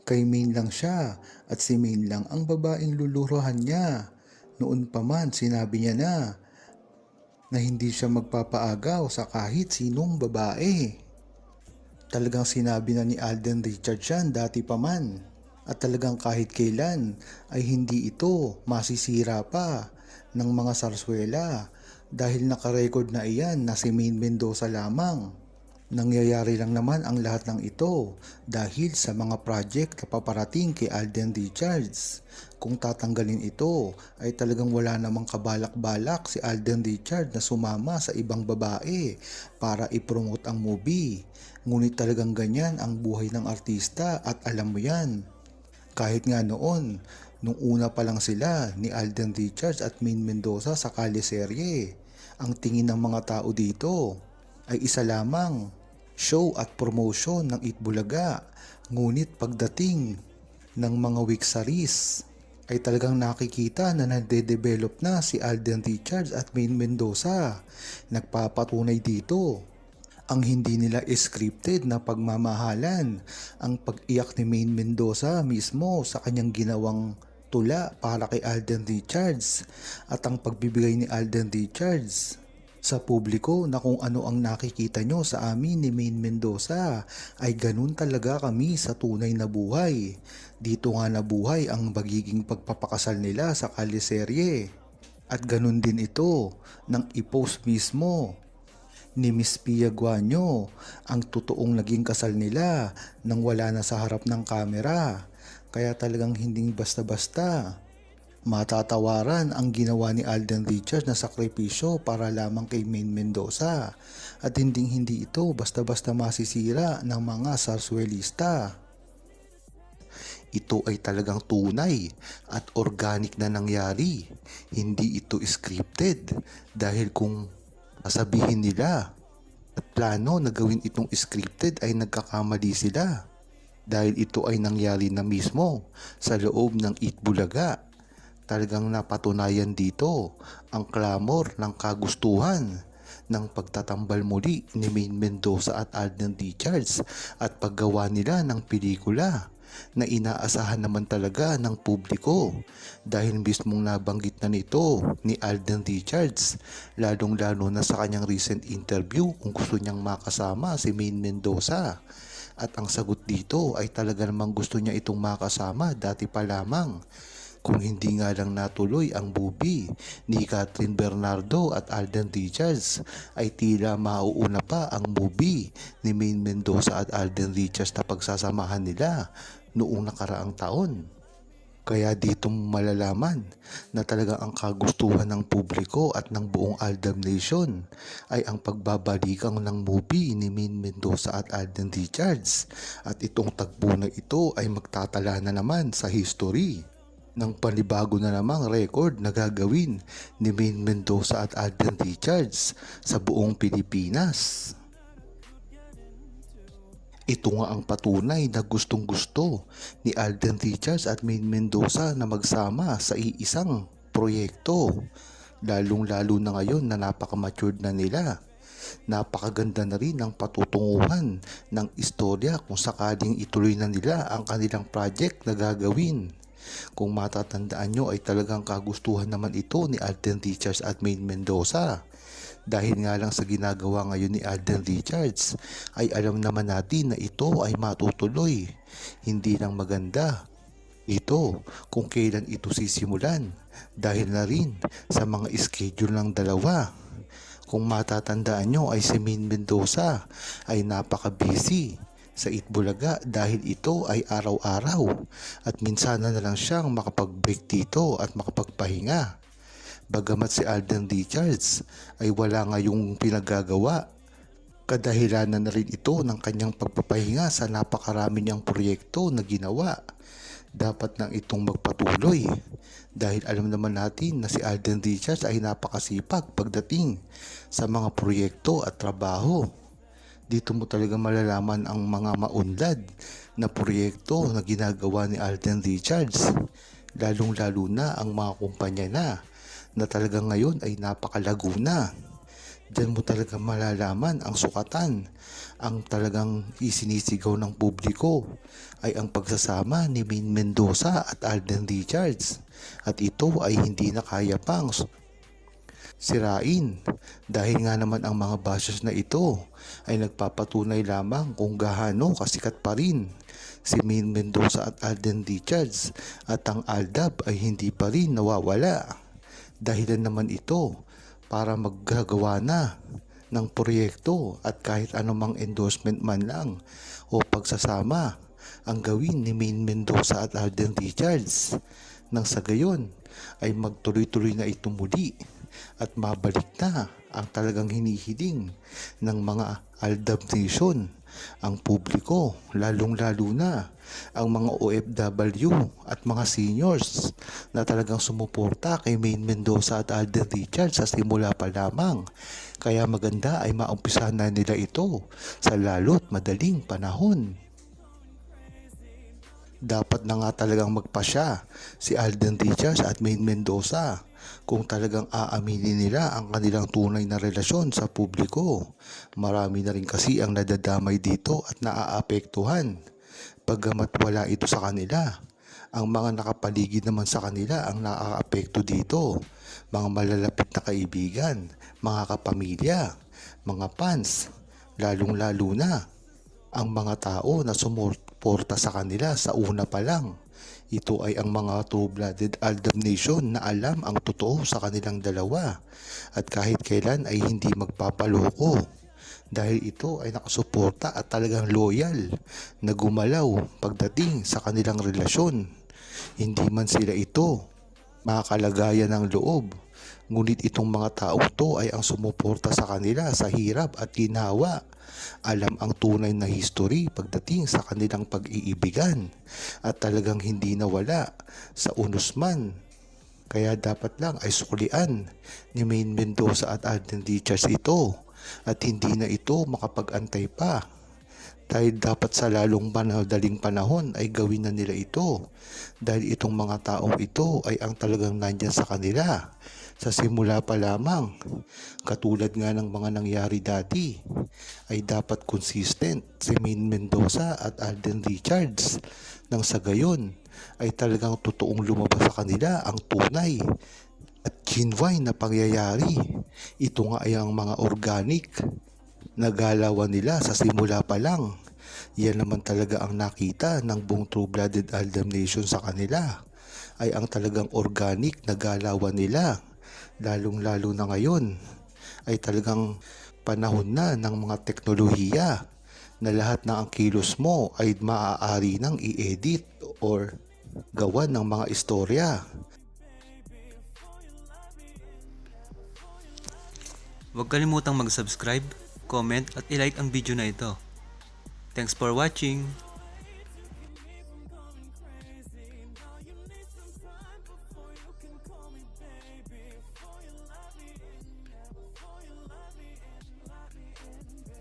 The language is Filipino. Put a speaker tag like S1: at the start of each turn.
S1: Kay Main lang siya at si Main lang ang babaeng luluruhan niya. Noon pa man sinabi niya na hindi siya magpapaagaw sa kahit sinong babae. Talagang sinabi na ni Alden Richards yan dati pa man. At talagang kahit kailan ay hindi ito masisira pa ng mga sarswela dahil nakarecord na iyan na si Main Mendoza lamang. Nangyayari lang naman ang lahat ng ito dahil sa mga project na paparating kay Alden Richards. Kung tatanggalin ito ay talagang wala namang kabalak-balak si Alden Richards na sumama sa ibang babae para ipromote ang movie. Ngunit talagang ganyan ang buhay ng artista at alam mo yan. Kahit nga noon, nung una pa lang sila ni Alden Richards at Main Mendoza sa Kaliserye, ang tingin ng mga tao dito ay isa lamang, show at promotion ng Itbulaga. Ngunit pagdating ng mga week series ay talagang nakikita na nade-develop na si Alden Richards at Main Mendoza. Nagpapatunay dito ang hindi nila scripted na pagmamahalan, ang pag-iyak ni Main Mendoza mismo sa kanyang ginawang tula para kay Alden Richards at ang pagbibigay ni Alden Richards sa publiko na kung ano ang nakikita nyo sa amin ni Main Mendoza ay ganun talaga kami sa tunay na buhay. Dito nga na buhay ang magiging pagpapakasal nila sa kaliserye. At ganun din ito nang i-post mismo ni Miss Pia Guanyo ang totoong naging kasal nila nang wala na sa harap ng kamera. Kaya talagang hindi basta-basta matatawaran ang ginawa ni Alden Richards na sakripisyo para lamang kay Main Mendoza. At hindi ito basta-basta masisira ng mga sarswelista. Ito ay talagang tunay at organic na nangyari. Hindi ito scripted dahil kung sasabihin nila at plano na gawin itong scripted ay nagkakamali sila dahil ito ay nangyari na mismo sa loob ng Itbulaga. Talagang napatunayan dito ang clamor ng kagustuhan ng pagtatambal muli ni Main Mendoza at Alden Richards at paggawa nila ng pelikula na inaasahan naman talaga ng publiko dahil mismong nabanggit na nito ni Alden Richards, lalong-lalo na sa kanyang recent interview kung gusto niyang makasama si Main Mendoza. At ang sagot dito ay talaga namang gusto niya itong makasama dati pa lamang. Kung hindi nga lang natuloy ang movie ni Catherine Bernardo at Alden Richards ay tila mauuna pa ang movie ni Main Mendoza at Alden Richards na pagsasamahan nila noong nakaraang taon. Kaya dito malalaman na talaga ang kagustuhan ng publiko at ng buong Aldab Nation ay ang pagbabalikan ng movie ni Main Mendoza at Alden Richards. At itong tagpo na ito ay magtatala na naman sa history ng panibago na namang record na gagawin ni Main Mendoza at Alden Richards sa buong Pilipinas. Ito nga ang patunay na gustong gusto ni Alden Richards at Main Mendoza na magsama sa iisang proyekto. Lalong-lalo na ngayon na napaka-matured na nila. Napakaganda na rin ang patutunguhan ng istorya kung sakaling ituloy na nila ang kanilang project na gagawin. Kung matatandaan nyo ay talagang kagustuhan naman ito ni Alden Richards at Main Mendoza. Dahil nga lang sa ginagawa ngayon ni Alden Richards ay alam naman natin na ito ay matutuloy. Hindi lang maganda ito kung kailan ito sisimulan dahil na rin sa mga schedule ng dalawa. Kung matatandaan nyo ay si Main Mendoza ay napaka-busy sa Itbulaga dahil ito ay araw-araw at minsan na lang siyang makapag-break dito at makapagpahinga. Bagamat si Alden Richards ay wala ngayong pinagagawa, kadahilanan na rin ito ng kanyang pagpapahinga sa napakarami niyang proyekto na ginawa. Dapat nang itong magpatuloy dahil alam naman natin na si Alden Richards ay napakasipag pagdating sa mga proyekto at trabaho. Dito mo talaga malalaman ang mga maunlad na proyekto na ginagawa ni Alden Richards, lalong-lalo na ang mga kumpanya na talagang ngayon ay napakalago na. Diyan mo talaga malalaman ang sukatan. Ang talagang isinisigaw ng publiko ay ang pagsasama ni Maine Mendoza at Alden Richards. At ito ay hindi na kaya pang sirain dahil nga naman ang mga bashers na ito ay nagpapatunay lamang kung gaano kasikat pa rin si Maine Mendoza at Alden Richards at ang Aldab ay hindi pa rin nawawala. Dahilan naman ito para maggagawa na ng proyekto at kahit anumang endorsement man lang o pagsasama ang gawin ni Maine Mendoza at Alden Richards nang sa gayon ay magtuloy-tuloy na ito muli at mabalik na ang talagang hinihiling ng mga Aldab Nation, ang publiko, lalong-lalo na ang mga OFW at mga seniors na talagang sumuporta kay Maine Mendoza at Alden Richards sa simula pa lamang. Kaya maganda ay maumpisahan na nila ito sa lalo't madaling panahon. Dapat na nga talagang magpasya si Alden Richards at Maine Mendoza kung talagang aaminin nila ang kanilang tunay na relasyon sa publiko. Marami na rin kasi ang nadadamay dito at naaapektuhan. Paggamat wala ito sa kanila, ang mga nakapaligid naman sa kanila ang naaapekto dito. Mga malalapit na kaibigan, mga kapamilya, mga fans, lalong-lalo na ang mga tao na sumuporta sa kanila sa una pa lang. Ito ay ang mga true-blooded Aldab Nation na alam ang totoo sa kanilang dalawa at kahit kailan ay hindi magpapaloko dahil ito ay nakasuporta at talagang loyal na gumalaw pagdating sa kanilang relasyon. Hindi man sila ito makakalagayan ng loob, ngunit itong mga taong to ay ang sumuporta sa kanila sa hirap at ginawa. Alam ang tunay na history pagdating sa kanilang pag-iibigan at talagang hindi nawala sa unos man. Kaya dapat lang ay suklian ni Maine Mendoza at Alden Richards ito at hindi na ito makapag-antay pa. Dahil dapat sa lalong madaling panahon ay gawin na nila ito dahil itong mga taong ito ay ang talagang nandyan sa kanila sa simula pa lamang. Katulad nga ng mga nangyari dati ay dapat consistent si Maine Mendoza at Alden Richards nang sa gayon ay talagang totoong lumabas sa kanila ang tunay at genuine na pangyayari. Ito nga ay ang mga organic nagalawan nila sa simula pa lang. Yan naman talaga ang nakita ng buong true-blooded Aldab Nation sa kanila ay ang talagang organic na galawan nila. Lalong-lalo na ngayon ay talagang panahon na ng mga teknolohiya na lahat ng ang kilos mo ay maaari nang i-edit or gawan ng mga istorya.
S2: Huwag kalimutang mag-subscribe, comment at i-like ang video na ito. Thanks for watching!